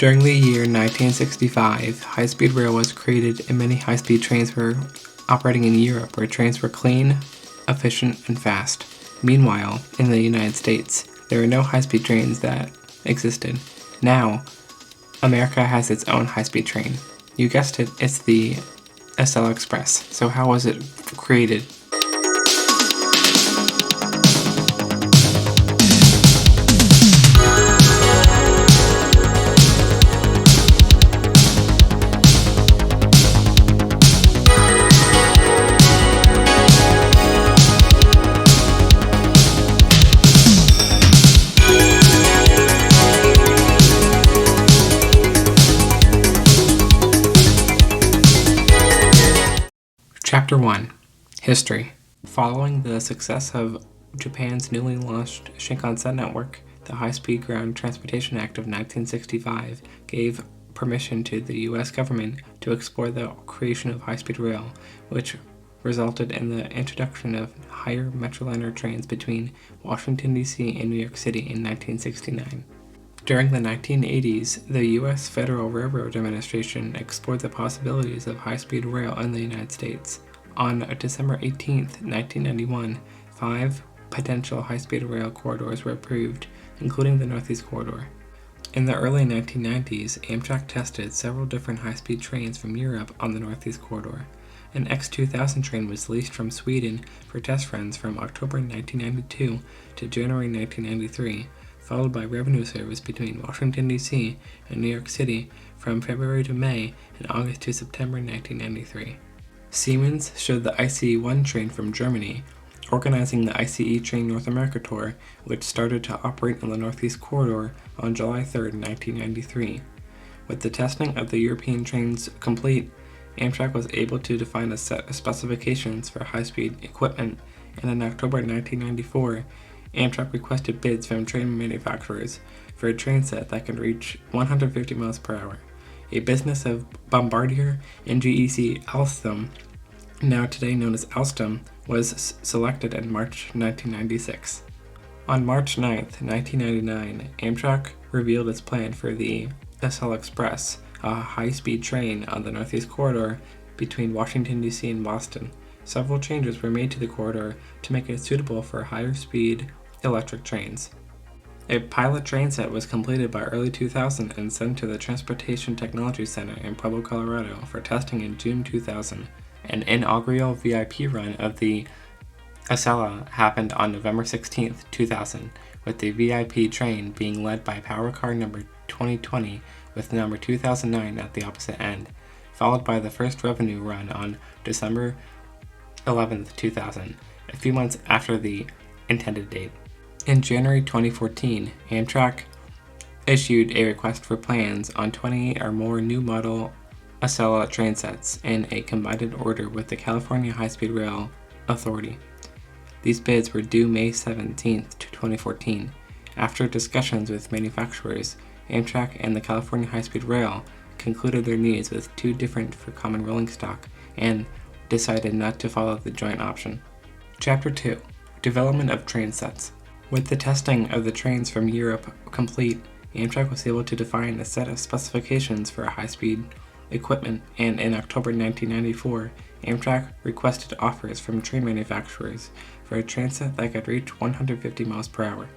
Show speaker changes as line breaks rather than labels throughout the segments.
During the year 1965, high-speed rail was created and many high-speed trains were operating in Europe where trains were clean, efficient, and fast. Meanwhile, in the United States, there were no high-speed trains that existed. Now, America has its own high-speed train. You guessed it, it's the Acela Express. So how was it created? Chapter 1. History. Following the success of Japan's newly launched Shinkansen network, the High-Speed Ground Transportation Act of 1965 gave permission to the U.S. government to explore the creation of high-speed rail, which resulted in the introduction of higher Metroliner trains between Washington, D.C. and New York City in 1969. During the 1980s, the U.S. Federal Railroad Administration explored the possibilities of high-speed rail in the United States. On December 18, 1991, 5 potential high-speed rail corridors were approved, including the Northeast Corridor. In the early 1990s, Amtrak tested several different high-speed trains from Europe on the Northeast Corridor. An X2000 train was leased from Sweden for test runs from October 1992 to January 1993, followed by revenue service between Washington, D.C. and New York City from February to May and August to September 1993. Siemens showed the ICE-1 train from Germany, organizing the ICE Train North America Tour, which started to operate on the Northeast Corridor on July 3, 1993. With the testing of the European trains complete, Amtrak was able to define a set of specifications for high-speed equipment, and in October 1994, Amtrak requested bids from train manufacturers for a train set that could reach 150 miles per hour. A business of Bombardier and GEC Alstom, now today known as Alstom, was selected in March 1996. On March 9, 1999, Amtrak revealed its plan for the Acela Express, a high-speed train on the Northeast Corridor between Washington, D.C. and Boston. Several changes were made to the corridor to make it suitable for higher speed electric trains. A pilot train set was completed by early 2000 and sent to the Transportation Technology Center in Pueblo, Colorado for testing in June 2000. An inaugural VIP run of the Acela happened on November 16, 2000, with the VIP train being led by power car number 2020 with number 2009 at the opposite end, followed by the first revenue run on December 11, 2000, a few months after the intended date. In January 2014, Amtrak issued a request for plans on 28 or more new model Acela train sets in a combined order with the California High-Speed Rail Authority. These bids were due May 17, 2014. After discussions with manufacturers, Amtrak and the California High-Speed Rail concluded their needs with 2 different for common rolling stock and decided not to follow the joint option. Chapter 2. Development of train sets. With the testing of the trains from Europe complete, Amtrak was able to define a set of specifications for high-speed equipment, and in October 1994, Amtrak requested offers from train manufacturers for a train set that could reach 150 miles per hour.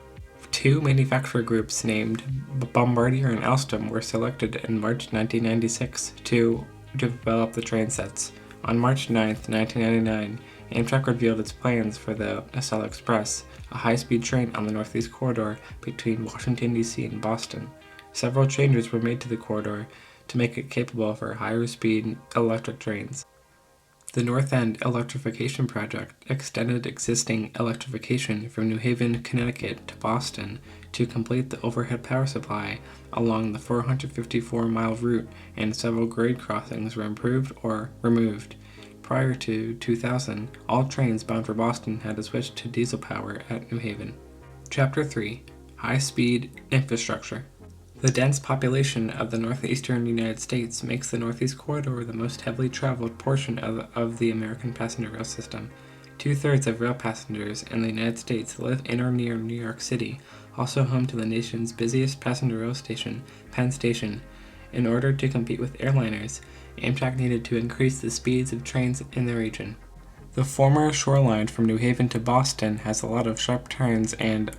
2 manufacturer groups named Bombardier and Alstom were selected in March 1996 to develop the train sets. On March 9, 1999, Amtrak revealed its plans for the Acela Express, a high-speed train on the Northeast Corridor between Washington, D.C. and Boston. Several changes were made to the corridor to make it capable for higher-speed electric trains. The North End Electrification Project extended existing electrification from New Haven, Connecticut to Boston to complete the overhead power supply along the 454-mile route, and several grade crossings were improved or removed. Prior to 2000, all trains bound for Boston had to switch to diesel power at New Haven. Chapter 3. High-Speed Infrastructure. The dense population of the northeastern United States makes the Northeast Corridor the most heavily traveled portion of the American passenger rail system. 2/3 of rail passengers in the United States live in or near New York City, also home to the nation's busiest passenger rail station, Penn Station, In order to compete with airliners, Amtrak needed to increase the speeds of trains in the region. The former shoreline from New Haven to Boston has a lot of sharp turns and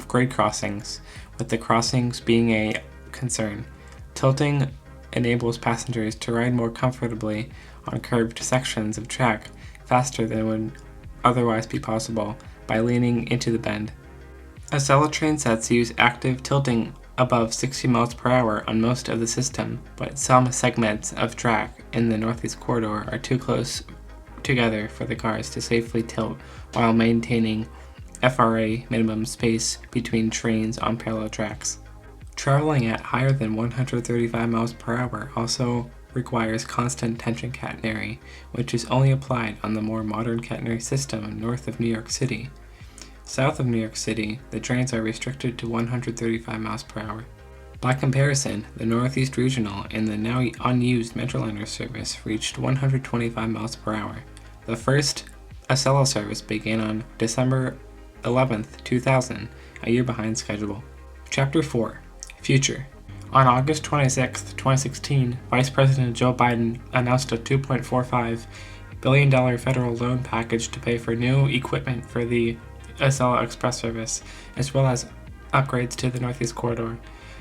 grade crossings, with the crossings being a concern. Tilting enables passengers to ride more comfortably on curved sections of track faster than would otherwise be possible by leaning into the bend. Acela train sets use active tilting above 60 miles per hour on most of the system, but some segments of track in the Northeast Corridor are too close together for the cars to safely tilt while maintaining FRA minimum space between trains on parallel tracks. Traveling at higher than 135 miles per hour also requires constant tension catenary, which is only applied on the more modern catenary system north of New York City. South of New York City, the trains are restricted to 135 miles per hour. By comparison, the Northeast Regional and the now unused Metroliner service reached 125 miles per hour. The first Acela service began on December 11, 2000, a year behind schedule. Chapter 4. Future. On August 26, 2016, Vice President Joe Biden announced a $2.45 billion federal loan package to pay for new equipment for the Acela Express service, as well as upgrades to the Northeast Corridor.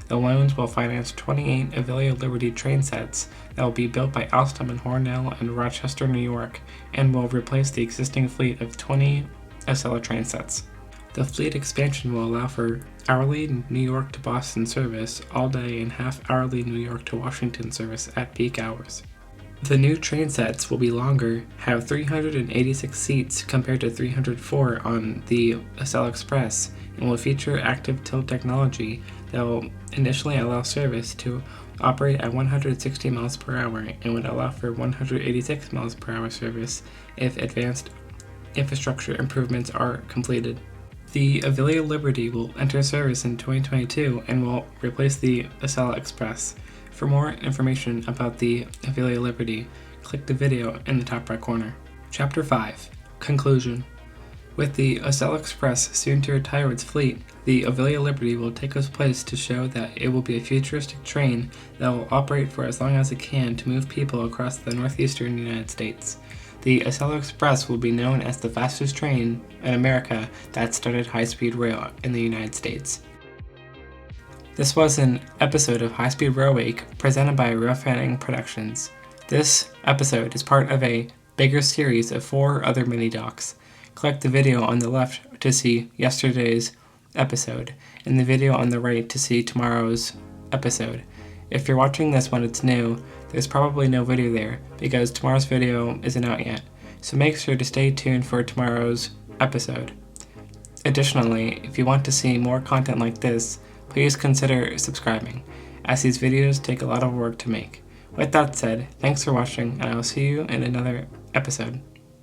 The loans will finance 28 Acela Liberty train sets that will be built by Alstom in Hornell and Rochester, New York, and will replace the existing fleet of 20 Acela train sets. The fleet expansion will allow for hourly New York to Boston service all day and half-hourly New York to Washington service at peak hours. The new train sets will be longer, have 386 seats compared to 304 on the Acela Express, and will feature active tilt technology that will initially allow service to operate at 160 miles per hour and would allow for 186 miles per hour service if advanced infrastructure improvements are completed. The Acela Liberty will enter service in 2022 and will replace the Acela Express. For more information about the Acela Liberty, click the video in the top right corner. Chapter 5. Conclusion. With the Acela Express soon to retire its fleet, the Acela Liberty will take its place to show that it will be a futuristic train that will operate for as long as it can to move people across the northeastern United States. The Acela Express will be known as the fastest train in America that started high-speed rail in the United States. This was an episode of High Speed Rail Week presented by Roughhanding Productions. This episode is part of a bigger series of 4 other mini-docs. Click the video on the left to see yesterday's episode, and the video on the right to see tomorrow's episode. If you're watching this when it's new, there's probably no video there because tomorrow's video isn't out yet, so make sure to stay tuned for tomorrow's episode. Additionally, if you want to see more content like this, please consider subscribing, as these videos take a lot of work to make. With that said, thanks for watching, and I will see you in another episode.